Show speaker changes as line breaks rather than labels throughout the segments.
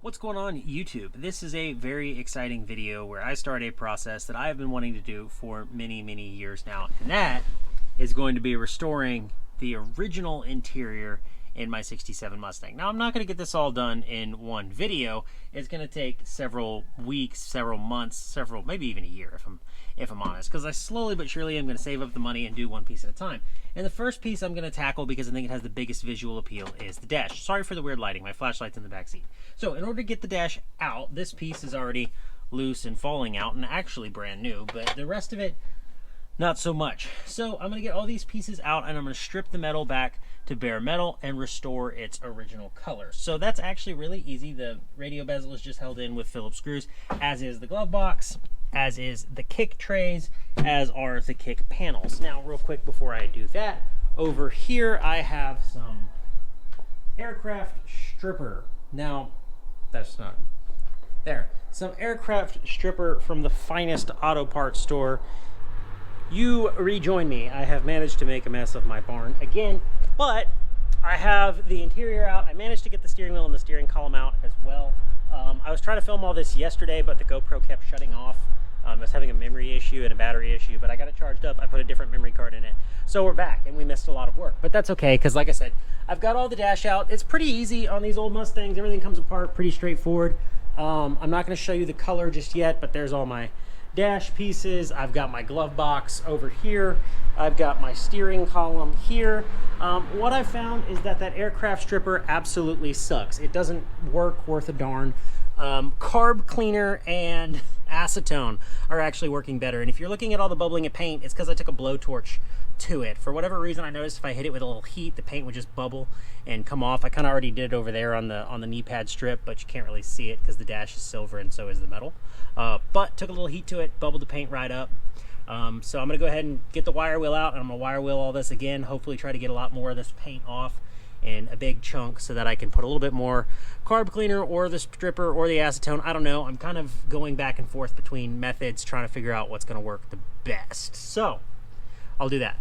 What's going on YouTube? This is a very exciting video where I start a process that I've been wanting to do for many years now, and that is going to be restoring the original interior in my 67 Mustang. Now I'm not going to get this all done in one video. It's going to take several weeks, several months, maybe even a year if I'm honest, because I slowly but surely am going to save up the money and do one piece at a time. And the first piece I'm going to tackle, because I think it has the biggest visual appeal, is the dash. Sorry for the weird lighting, my flashlight's in the back seat. So in order to get the dash out, this piece is already loose and falling out and actually brand new, but the rest of it, not so much. So I'm going to get all these pieces out and I'm going to strip the metal back to bare metal and restore its original color. So that's actually really easy. The radio bezel is just held in with Phillips screws, as is the glove box, as is the kick trays, as are the kick panels. Now real quick before I do that, over here I have some aircraft stripper. Now that's not there. Some aircraft stripper from the finest auto parts store. You rejoin me. I have managed to make a mess of my barn again, but I have the interior out. I managed to get the steering wheel and the steering column out as well. I was trying to film all this yesterday, but the GoPro kept shutting off. I was having a memory issue and a battery issue, but I got it charged up. I put a different memory card in it. So we're back, and we missed a lot of work. But that's okay, because like I said, I've got all the dash out. It's pretty easy on these old Mustangs. Everything comes apart pretty straightforward. I'm not going to show you the color just yet, but there's all my dash pieces. I've got my glove box over here. I've got my steering column here. What I found is that aircraft stripper absolutely sucks. It doesn't work worth a darn. Carb cleaner and acetone are actually working better. And if you're looking at all the bubbling of paint, it's because I took a blowtorch to it. For whatever reason, I noticed if I hit it with a little heat, the paint would just bubble and come off. I kind of already did it over there on the knee pad strip, but you can't really see it because the dash is silver and so is the metal. But took a little heat to it, bubbled the paint right up. So I'm gonna go ahead and get the wire wheel out, and I'm gonna wire wheel all this again, hopefully try to get a lot more of this paint off in a big chunk so that I can put a little bit more carb cleaner or the stripper or the acetone. I don't know. I'm kind of going back and forth between methods, trying to figure out what's gonna work the best. So I'll do that.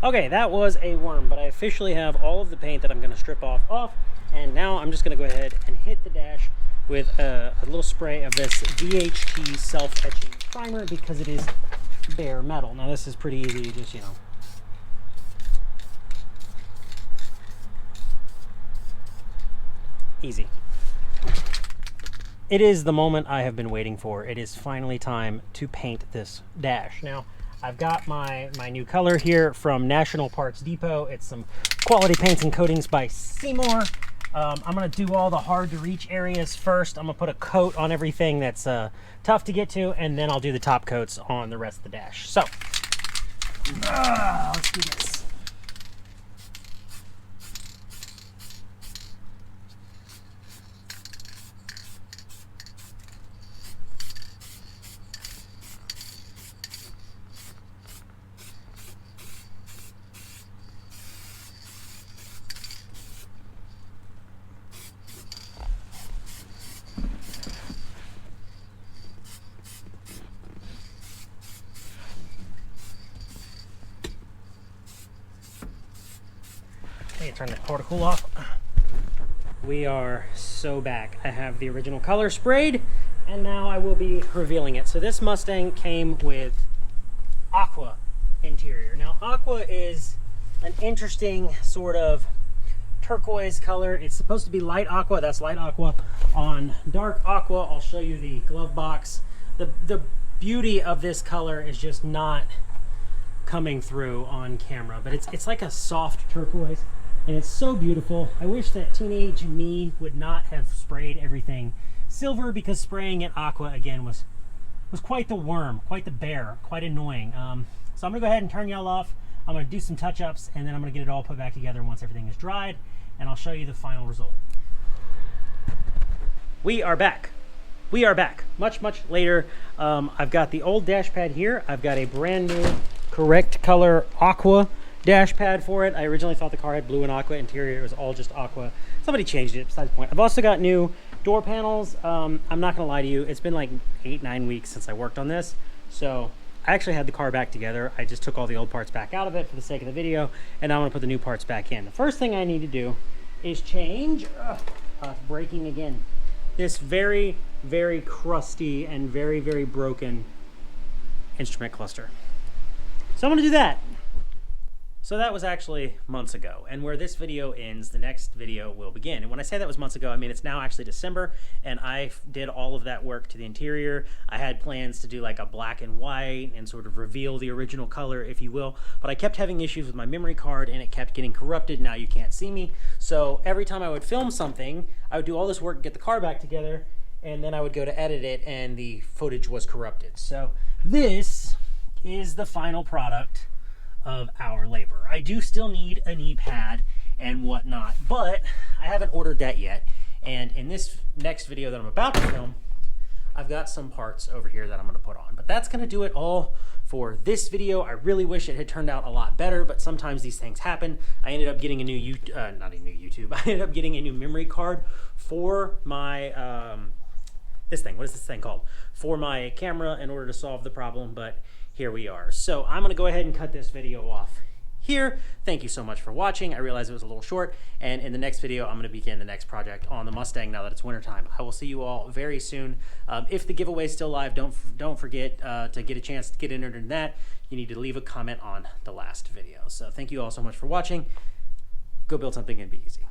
Okay, that was a worm, but I officially have all of the paint that I'm gonna strip off, and now I'm just gonna go ahead and hit the dash with a little spray of this VHT self-etching primer, because it is bare metal. Now this is pretty easy, just, you know, easy. It is the moment I have been waiting for. It is finally time to paint this dash. Now, I've got my new color here from National Parts Depot. It's some quality paints and coatings by Seymour. I'm gonna do all the hard to reach areas first. I'm gonna put a coat on everything that's tough to get to, and then I'll do the top coats on the rest of the dash. So, let's do this. Turn that particle off. We are so back. I have the original color sprayed, and now I will be revealing it. So this Mustang came with Aqua interior. Now Aqua is an interesting sort of turquoise color. It's supposed to be light aqua. That's light aqua on dark aqua. I'll show you the glove box. The beauty of this color is just not coming through on camera, but it's like a soft turquoise. And it's so beautiful. I wish that teenage me would not have sprayed everything silver, because spraying it aqua again was quite the worm, quite the bear, quite annoying. So I'm gonna go ahead and turn y'all off. I'm gonna do some touch-ups, and then I'm gonna get it all put back together once everything is dried, and I'll show you the final result. We are back. We are back much later. I've got the old dash pad here. I've got a brand new correct color aqua dash pad for it. I originally thought the car had blue and aqua interior. It was all just aqua. Somebody changed it, besides the point. I've also got new door panels. I'm not gonna lie to you, it's been like 8-9 weeks since I worked on this, so I actually had the car back together. I just took all the old parts back out of it for the sake of the video, and now I'm gonna put the new parts back in. The first thing I need to do is change breaking again this very, very crusty and very, very broken instrument cluster. So I'm gonna do that. So that was actually months ago, and where this video ends, the next video will begin. And when I say that was months ago, I mean it's now actually December, and I did all of that work to the interior. I had plans to do like a black and white and sort of reveal the original color, if you will, but I kept having issues with my memory card and it kept getting corrupted. Now you can't see me. So every time I would film something, I would do all this work, get the car back together, and then I would go to edit it and the footage was corrupted. So this is the final product of our labor. I do still need a knee pad and whatnot, but I haven't ordered that yet. And in this next video that I'm about to film, I've got some parts over here that I'm gonna put on. But that's gonna do it all for this video. I really wish it had turned out a lot better, but sometimes these things happen. I ended up getting a new not a new YouTube, I ended up getting a new memory card for my, this thing, what is this thing called? For my camera in order to solve the problem, but here we are. So I'm gonna go ahead and cut this video off here. Thank you so much for watching. I realize it was a little short, and in the next video, I'm gonna begin the next project on the Mustang now that it's wintertime. I will see you all very soon. If the giveaway is still live, don't forget to get a chance to get entered in that. You need to leave a comment on the last video. So thank you all so much for watching. Go build something and be easy.